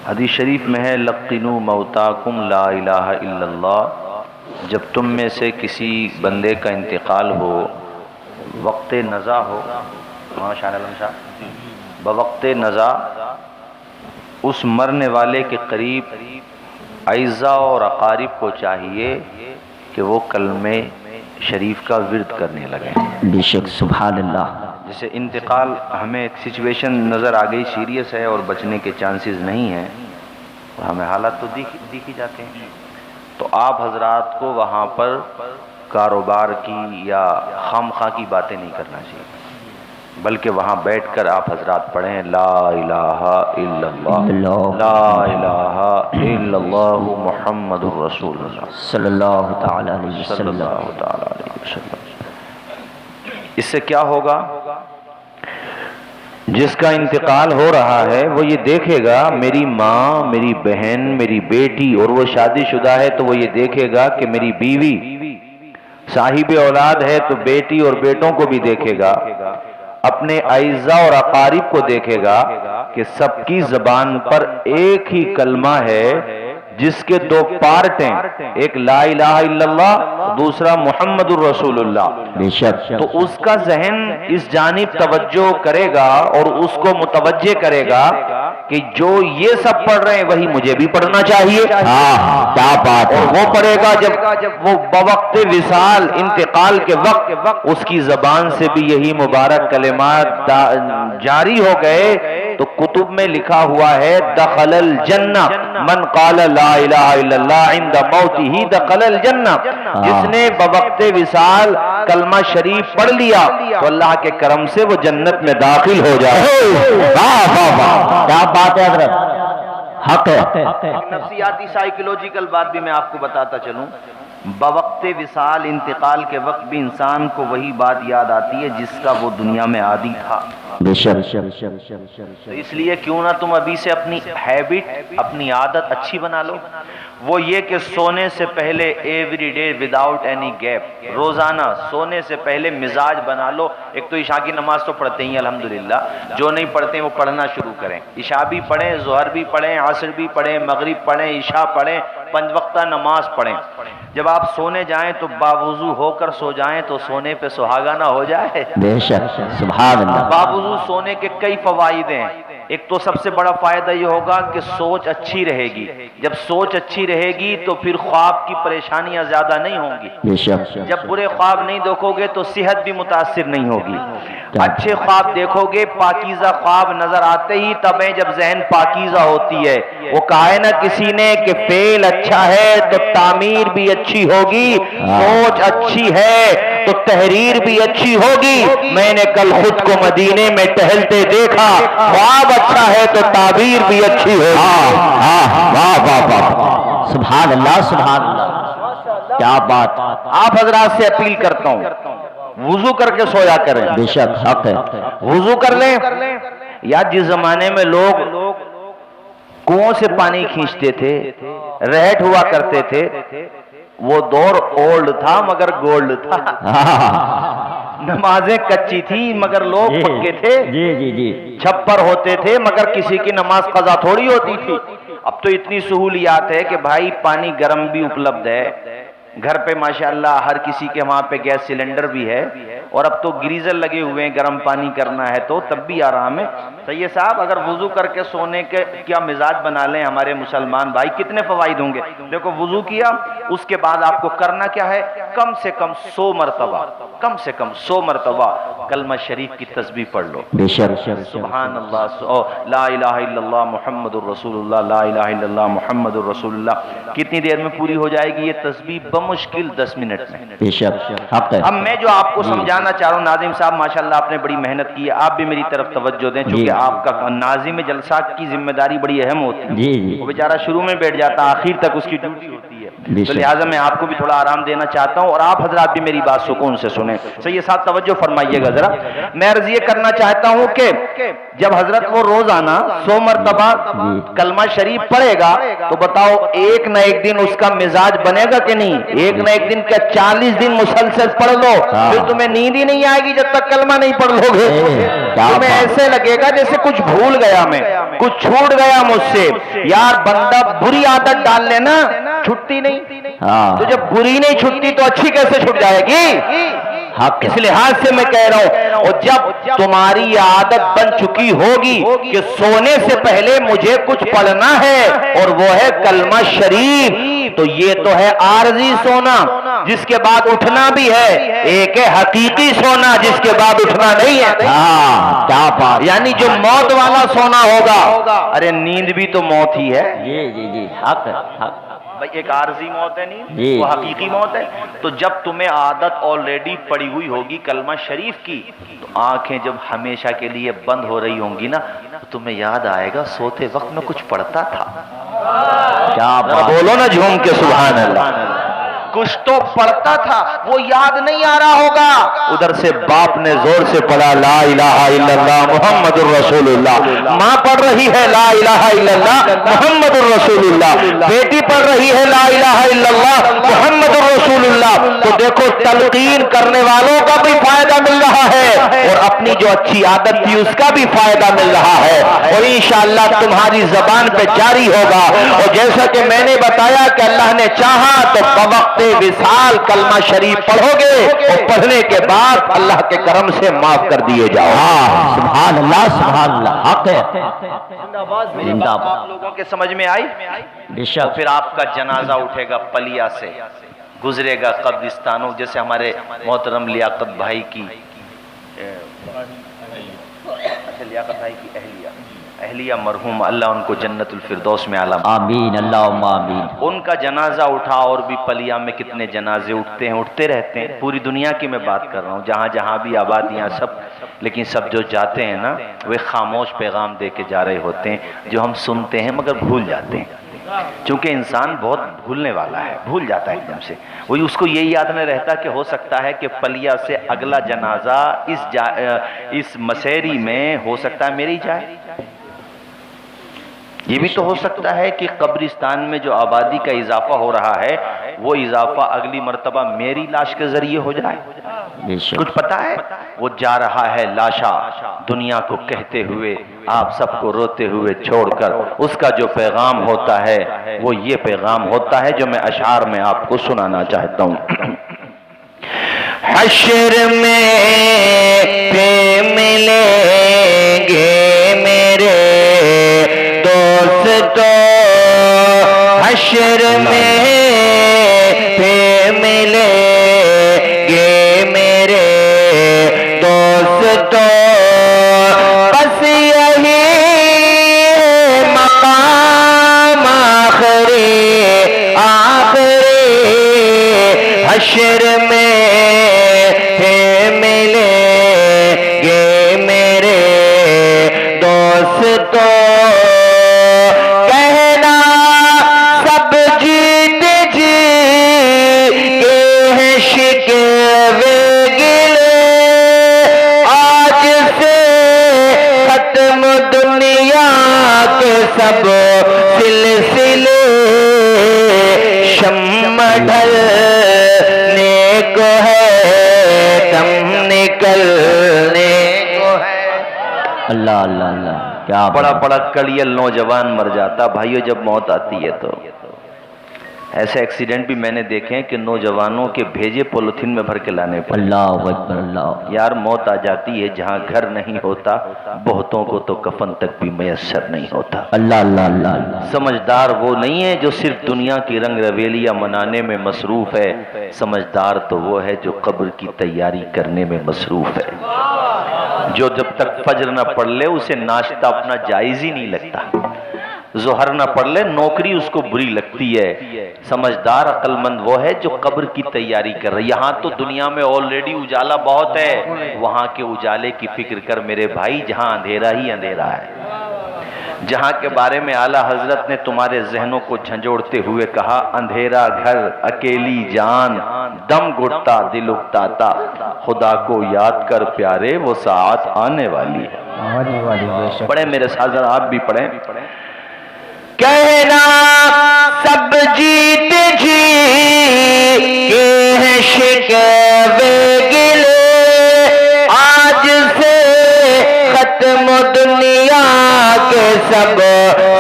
حدیث شریف میں ہے لقنوا موتاکم لا الہ الا اللہ، جب تم میں سے کسی بندے کا انتقال ہو، وقت نزا ہو، شاہ عالم صاحب، بوقت نزا اس مرنے والے کے قریب اعزاء اور اقارب کو چاہیے کہ وہ کلمہ شریف کا ورد کرنے لگیں۔ بے شک، سبحان اللہ۔ جیسے انتقال ہمیں ایک سچویشن نظر آ گئی سیریس ہے اور بچنے کے چانسز نہیں ہیں، اور ہمیں حالات تو دیکھی جاتے ہیں، تو آپ حضرات کو وہاں پر کاروبار کی یا خامخواہ کی باتیں نہیں کرنا چاہیے، بلکہ وہاں بیٹھ کر آپ حضرات پڑھیں لا الہ الا اللہ، لا الہ الا اللہ محمد الرسول اللہ صلی اللہ تعالی علیہ صلی وسلم۔ اللہ تعالی علیہ وسلم۔ اس سے کیا ہوگا؟ جس کا انتقال ہو رہا ہے وہ یہ دیکھے گا میری ماں، میری بہن، میری بیٹی، اور وہ شادی شدہ ہے تو وہ یہ دیکھے گا کہ میری بیوی صاحب اولاد ہے تو بیٹی اور بیٹوں کو بھی دیکھے گا، اپنے اعزاء اور اقارب کو دیکھے گا کہ سب کی زبان پر ایک ہی کلمہ ہے جس کے دو پارٹ ہیں، ایک لا الہ الا اللہ، دوسرا محمد الرسول اللہ۔ بے شک، تو اس کا ذہن اس جانب توجہ کرے گا اور اس کو متوجہ کرے گا کہ جو یہ سب پڑھ رہے ہیں وہی مجھے بھی پڑھنا چاہیے۔ ہاں، کیا بات اور ہے۔ وہ پڑھے گا جب وہ بوقت وصال، انتقال کے وقت اس کی زبان سے بھی یہی مبارک کلمات جاری ہو گئے تو کتب میں لکھا ہوا ہے دخل الجنہ من قال لا الہ الا اللہ عند موتہ دخل الجنہ، جس نے بوقت وصال کلمہ شریف پڑھ لیا تو اللہ کے کرم سے وہ جنت میں داخل ہو جائے۔ واہ واہ واہ، کیا بات ہے حضرت، حق ہے۔ ایک نفسیاتی سائیکولوجیکل بات بھی میں آپ کو بتاتا چلوں، بوقت وصال انتقال کے وقت بھی انسان کو وہی بات یاد آتی ہے جس کا وہ دنیا میں عادی تھا۔ بے شک، تو اس لیے کیوں نہ تم ابھی سے اپنی ہیبٹ، اپنی عادت اچھی بنا لو، وہ یہ کہ سونے سے پہلے every day without any gap, روزانہ سونے سے پہلے مزاج بنا لو۔ ایک تو عشاء کی نماز تو پڑھتے ہی الحمدللہ، جو نہیں پڑھتے ہیں وہ پڑھنا شروع کریں، عشاء بھی پڑھیں، ظہر بھی پڑھیں، عصر بھی پڑھیں، مغرب پڑھیں، عشاء پڑھیں، 5 وقتہ نماز پڑھیں۔ جب آپ سونے جائیں تو باوضو ہو کر سو جائیں تو سونے پہ سہاگا نہ ہو جائے۔ بے شک، سبحان اللہ۔ باوضو سونے کے کئی فوائد ہیں۔ ایک تو سب سے بڑا فائدہ یہ ہوگا کہ سوچ اچھی رہے گی، جب سوچ اچھی رہے گی تو پھر خواب کی پریشانیاں زیادہ نہیں ہوں گی، بے شک، جب برے خواب نہیں دیکھو گے تو صحت بھی متاثر نہیں ہوگی، اچھے خواب دیکھو گے، پاکیزہ خواب نظر آتے ہی تب ہیں جب ذہن پاکیزہ ہوتی ہے۔ وہ کہا ہے نا کسی نے کہ فعل اچھا ہے تو تعمیر بھی اچھی ہوگی، سوچ اچھی ہے تو تحریر بھی اچھی ہوگی۔ میں نے کل خود کو مدینے میں ٹہلتے دیکھا، خواب اچھا ہے تو تعبیر بھی اچھی ہوگی۔ واہ واہ واہ، سبحان اللہ، سبحان اللہ، کیا بات۔ آپ حضرات سے اپیل کرتا ہوں وضو کر کے سویا کریں۔ بے شک، حق ہے۔ وضو کر لیں، یا جس زمانے میں لوگ کنویں سے پانی کھینچتے تھے، رہٹ ہوا کرتے تھے، وہ دور اولڈ تھا مگر گولڈ تھا۔ نمازیں کچی تھی مگر لوگ پکے تھے، جی جی جی، چھپر ہوتے تھے مگر کسی کی نماز قضا تھوڑی ہوتی تھی۔ اب تو اتنی سہولیات ہے کہ بھائی پانی گرم بھی اپلبدھ ہے، گھر پہ ماشاءاللہ ہر کسی کے وہاں پہ گیس سلنڈر بھی ہے، اور اب تو گریزر لگے ہوئے ہیں، گرم پانی کرنا ہے تو تب بھی آرام ہے۔ سید صاحب اگر وضو کر کے سونے کے کیا مزاج بنا لیں ہمارے مسلمان بھائی، کتنے فوائد ہوں گے۔ دیکھو وضو کیا، اس کے بعد آپ کو کرنا کیا ہے، کم سے کم 100 مرتبہ، کم سے کم 100 مرتبہ کلمہ شریف کی تسبیح پڑھ لو۔ بے شک، سبحان اللہ، لا الہ الا اللہ محمد الرسول اللہ، لا الہ الا اللہ محمد الرسول اللہ۔ کتنی دیر میں پوری ہو جائے گی یہ تسبیح؟ بمشکل 10 منٹ میں۔ بے شک، حق ہے۔ اب میں جو آپ کو سمجھانا چاہ رہا ہوں، ناظم صاحب ماشاءاللہ آپ نے بڑی محنت کی ہے، آپ بھی میری طرف توجہ دیں، چونکہ آپ کا ناظم جلسہ کی ذمہ داری بڑی اہم ہوتی ہے۔ جی جی، وہ بیچارہ شروع میں بیٹھ جاتا، آخر تک اس کی ڈیوٹی ہوتی ہے، بے تو شک۔ لہٰذا میں آپ کو بھی تھوڑا آرام دینا چاہتا ہوں، اور آپ حضرات بھی میری بات سکون سے سنیں۔ سید صاحب توجہ فرمائیے گا ذرا، میں عرض یہ کرنا چاہتا ہوں کہ جب حضرت وہ روزانہ 100 مرتبہ کلمہ شریف پڑھے گا تو بتاؤ ایک نہ ایک دن اس کا مزاج بنے گا کہ نہیں؟ ایک نہ ایک دن کا 40 دن مسلسل پڑھ لو، پھر تمہیں نیند ہی نہیں آئے گی جب تک کلمہ نہیں پڑھ لو گے۔ تمہیں ایسے لگے گا جیسے کچھ بھول گیا میں، کچھ چھوٹ گیا مجھ سے۔ یار بندہ بری عادت ڈال لینا چھٹتی نہیں، تو جب بری نہیں چھٹتی تو اچھی کیسے چھٹ جائے گی؟ اس لحاظ سے میں کہہ رہا ہوں، اور جب تمہاری عادت بن چکی ہوگی کہ سونے سے پہلے مجھے کچھ پڑھنا ہے اور وہ ہے کلمہ شریف، تو یہ تو ہے عارضی سونا جس کے بعد اٹھنا بھی ہے، ایک ہے حقیقی سونا جس کے بعد اٹھنا نہیں ہے۔ کیا بات، یعنی جو موت والا سونا ہوگا، ارے نیند بھی تو موت ہی ہے جی جی جی، حق ہے، حق۔ بھائی، ایک عارضی موت ہے جی۔ نیند، وہ حقیقی موت ہے۔ تو جب تمہیں عادت آلریڈی پڑی ہوئی ہوگی کلمہ شریف کی، تو آنکھیں جب ہمیشہ کے لیے بند ہو رہی ہوں گی نا، تو تمہیں یاد آئے گا سوتے وقت میں کچھ پڑھتا تھا۔ کیا بات، بولو نا جھوم کے سبحان اللہ، کچھ تو پڑھتا تھا، وہ یاد نہیں آ رہا ہوگا۔ ادھر سے باپ نے زور سے پڑھا لا الہ الا اللہ محمد الرسول اللہ، ماں پڑھ رہی ہے لا الہ الا اللہ محمد الرسول اللہ، بیٹی پڑھ رہی ہے لا الہ الا اللہ محمد الرسول اللہ، تو دیکھو تلقین کرنے والوں کا بھی فائدہ مل رہا ہے اور اپنی جو اچھی عادت تھی اس کا بھی فائدہ مل رہا ہے، اور انشاءاللہ تمہاری زبان پہ جاری ہوگا۔ اور جیسا کہ میں نے بتایا کہ اللہ نے چاہا تو بوقت وصال کلمہ شریف پڑھو گے اور پڑھنے کے بعد اللہ کے کرم سے معاف کر دیے جاؤ۔ سبحان اللہ، سبحان اللہ، حق ہے، زندہ آپ باد، لوگوں کے سمجھ میں آئی؟ بے شک۔ پھر آپ کا جنازہ اٹھے گا پلیا سے، گزرے گا قبرستانوں، جیسے ہمارے محترم لیاقت بھائی کی لیاقت بھائی کی اہلیہ مرحوم، اللہ ان کو جنت الفردوس میں اعلیٰ، آمین، اللہم آمین۔ ان کا جنازہ اٹھا، اور بھی پلیا میں کتنے جنازے اٹھتے ہیں، اٹھتے رہتے ہیں، پوری دنیا کی میں بات کر رہا ہوں، جہاں جہاں بھی آبادیاں سب، لیکن سب جو جاتے ہیں نا وہ خاموش پیغام دے کے جا رہے ہوتے ہیں، جو ہم سنتے ہیں مگر بھول جاتے ہیں، چونکہ انسان بہت بھولنے والا ہے، بھول جاتا ہے ایک دم سے، وہی اس کو یہی یاد نہیں رہتا کہ ہو سکتا ہے کہ پلیا سے اگلا جنازہ اس مسیری میں ہو سکتا ہے میری جائے، یہ بھی تو ہو سکتا ہے کہ قبرستان میں جو آبادی کا اضافہ ہو رہا ہے وہ اضافہ اگلی مرتبہ میری لاش کے ذریعے ہو جائے، کچھ پتا ہے؟ وہ جا رہا ہے لاشا دنیا کو کہتے ہوئے، آپ سب کو روتے ہوئے چھوڑ کر، اس کا جو پیغام ہوتا ہے وہ یہ پیغام ہوتا ہے جو میں اشعار میں آپ کو سنانا چاہتا ہوں۔ حشر میں پہ ملیں گے میرے دوستو، حشر میں پہ ملیں گے میرے دوستو، بس یہی مقام آخری حشر میں ملیں گے میرے دوستو، کہنا سب جیت جی کے ہیں شکوے گلے، آج سے ختم دنیا کے سب سلسلے، شمع ڈھلنے کو ہے دم نکلنے کو ہے۔ اللہ اللہ اللہ، کیا بڑا بڑا کڑیل نوجوان مر جاتا بھائیو جب موت آتی ہے، تو ایسے ایکسیڈنٹ بھی میں نے دیکھے ہیں کہ نوجوانوں کے بھیجے پولیتھین میں بھر کے لانے پڑے۔ اللہ اکبر، اللہ، یار موت آ جاتی ہے جہاں گھر نہیں ہوتا، بہتوں کو تو کفن تک بھی میسر نہیں ہوتا۔ اللہ اللہ اللہ اللہ، سمجھدار وہ نہیں ہے جو صرف دنیا کی رنگ رویلیاں منانے میں مصروف ہے، سمجھدار تو وہ ہے جو قبر کی تیاری کرنے میں مصروف ہے، جو جب تک فجر نہ پڑھ لے اسے ناشتہ اپنا جائز ہی نہیں لگتا، ظہر نہ پڑھ لے نوکری اس کو بری لگتی ہے۔ سمجھدار عقل مند وہ ہے جو قبر کی تیاری کر رہا ہے۔ یہاں تو دنیا میں آلریڈی اجالا بہت ہے، وہاں کے اجالے کی فکر کر میرے بھائی، جہاں اندھیرا ہی اندھیرا ہے، جہاں کے بارے میں اعلیٰ حضرت نے تمہارے ذہنوں کو جھنجھوڑتے ہوئے کہا، اندھیرا گھر اکیلی جان، دم گھٹتا دل اکتاتا، خدا کو یاد کر پیارے وہ ساعت آنے والی ہے۔ پڑھیں میرے ساتھ ذرا، آپ بھی پڑھیں۔ کہنا سب جیت جی کے ہیں شکوے گلے، آج سے ختم دنیا کے سب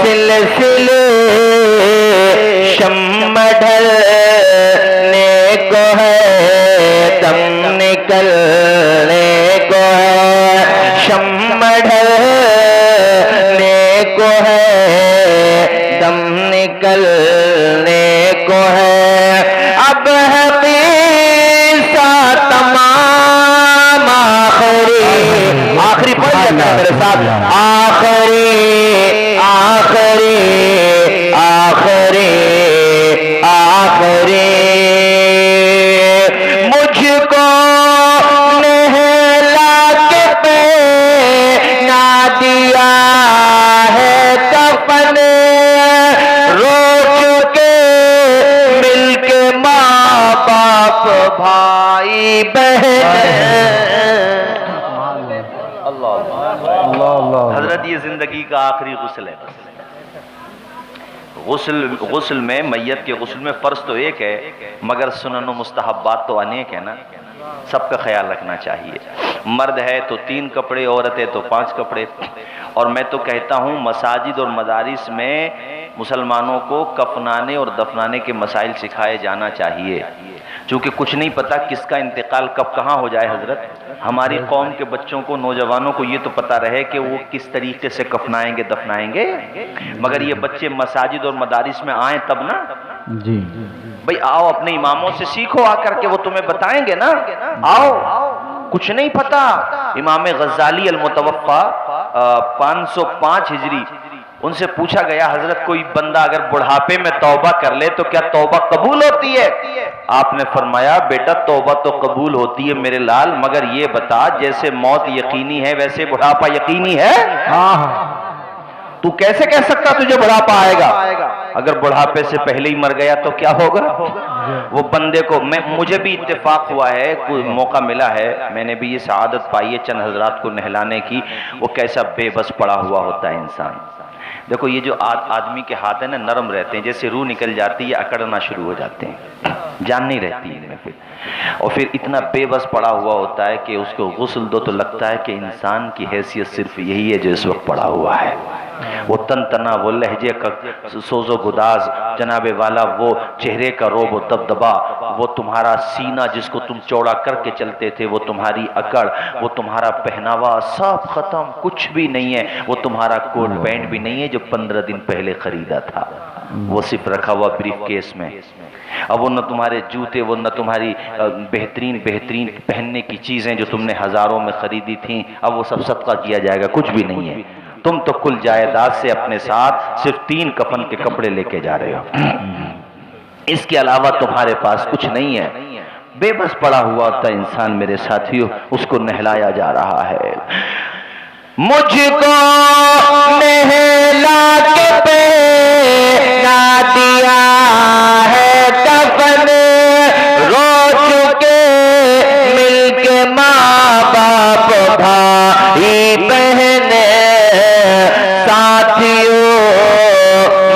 سلسلے، شمع ڈھلنے کو ہے دم نکلنے کو ہے، شمع ڈھلنے کو ہے دم نکلنے کو ہے، اب ہے قصہ تمام آخری پڑھ لیتا ہے میرے ساتھ، آخری آخری آخری آخری مجھ کو نہلا کے پہنا دیا ہے کفن، رو چکے مل کے ماں باپ بھائی بہن۔ حضرت یہ زندگی کا آخری غسل ہے۔ غسل میں میت کے غسل میں فرض تو ایک ہے مگر سنن و مستحبات تو انیک ہے نا، سب کا خیال رکھنا چاہیے۔ مرد ہے تو 3 کپڑے، عورت ہے تو 5 کپڑے، اور میں تو کہتا ہوں مساجد اور مدارس میں مسلمانوں کو کفنانے اور دفنانے کے مسائل سکھائے جانا چاہیے، چونکہ کچھ نہیں پتا کس کا انتقال کب کہاں ہو جائے۔ حضرت ہماری قوم کے بچوں کو، نوجوانوں کو یہ تو پتا رہے کہ وہ کس طریقے سے کفنائیں گے دفنائیں گے، مگر یہ بچے مساجد اور مدارس میں آئیں تب نا جی بھئی آؤ اپنے اماموں سے سیکھو آ کر کے، وہ تمہیں بتائیں گے نا، آؤ کچھ نہیں پتا۔ امام غزالی المتوفا 505 ہجری، ان سے پوچھا گیا حضرت کوئی بندہ اگر بڑھاپے میں توبہ کر لے تو کیا توبہ قبول ہوتی ہے؟ آپ نے فرمایا بیٹا توبہ تو قبول ہوتی ہے میرے لال، مگر یہ بتا جیسے موت یقینی ہے ویسے بڑھاپا یقینی ہے؟ تو کیسے کہہ سکتا تجھے بڑھاپا آئے گا؟ اگر بڑھاپے سے پہلے ہی مر گیا تو کیا ہوگا؟ وہ بندے کو مجھے بھی اتفاق ہوا ہے، کوئی موقع ملا ہے، میں نے بھی یہ سعادت پائی ہے چند حضرات کو نہلانے کی، وہ کیسا بے بس پڑا ہوا ہوتا ہے انسان۔ دیکھو یہ جو آدمی کے ہاتھ ہیں نا نرم رہتے ہیں، جیسے روح نکل جاتی ہے اکڑنا شروع ہو جاتے ہیں، جان نہیں رہتی ان میں پھر، اور پھر اتنا بے بس پڑا ہوا ہوتا ہے کہ اس کو غسل دو تو لگتا ہے کہ انسان کی حیثیت صرف یہی ہے جو اس وقت پڑا ہوا ہے۔ وہ تن تنا، وہ لہجے کا سوز و گداز جناب والا، وہ چہرے کا روب و دبدبا، وہ تمہارا سینہ جس کو تم چوڑا کر کے چلتے تھے، وہ تمہاری اکڑ، وہ تمہارا پہناوا سب ختم، کچھ بھی نہیں ہے، وہ تمہارا کوٹ پینٹ بھی نہیں ہے جو 15 دن پہلے خریدا تھا، وہ صرف رکھا ہوا بریف کیس میں۔ اب وہ نہ تمہارے جوتے، وہ نہ تمہاری بہترین پہننے کی چیزیں جو تم نے ہزاروں میں خریدی تھیں، اب وہ سب صدقہ کیا جائے گا، کچھ بھی نہیں ہے۔ تم تو کل جائیداد سے اپنے ساتھ صرف 3 کفن کے کپڑے لے کے جا رہے ہو، اس کے علاوہ تمہارے پاس کچھ نہیں ہے۔ بے بس پڑا ہوا ہوتا انسان میرے ساتھیوں، اس کو نہلایا جا رہا ہے۔ مجھ کو نہلا کے پہنا دیا ہے کفن، رو چکے مل کے ماں باپ بھائی بہن، ساتھیوں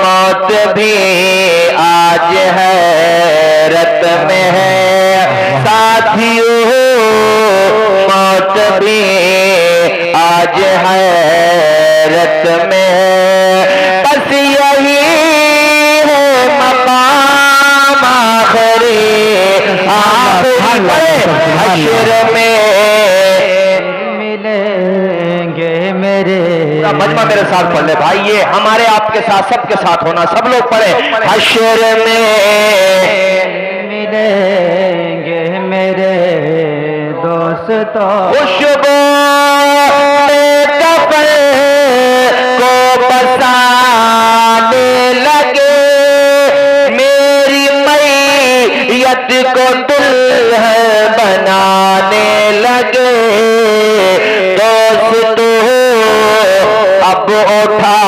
موت بھی آج حیرت میں ہے، ساتھیوں موت بھی آج حیرت میں ہے، بس یہی ہے مقام آخری حشر میں ملیں گے میرے۔ مجمع میرے ساتھ پڑھ لے بھائی، یہ ہمارے آپ کے ساتھ سب کے ساتھ ہونا، سب لوگ پڑھے، حشر میں ملیں گے میرے دوستو، خوشبو کفن کو بسانے لگے، میری میت کو دلہن بنانے لگے، دوستو اب اٹھا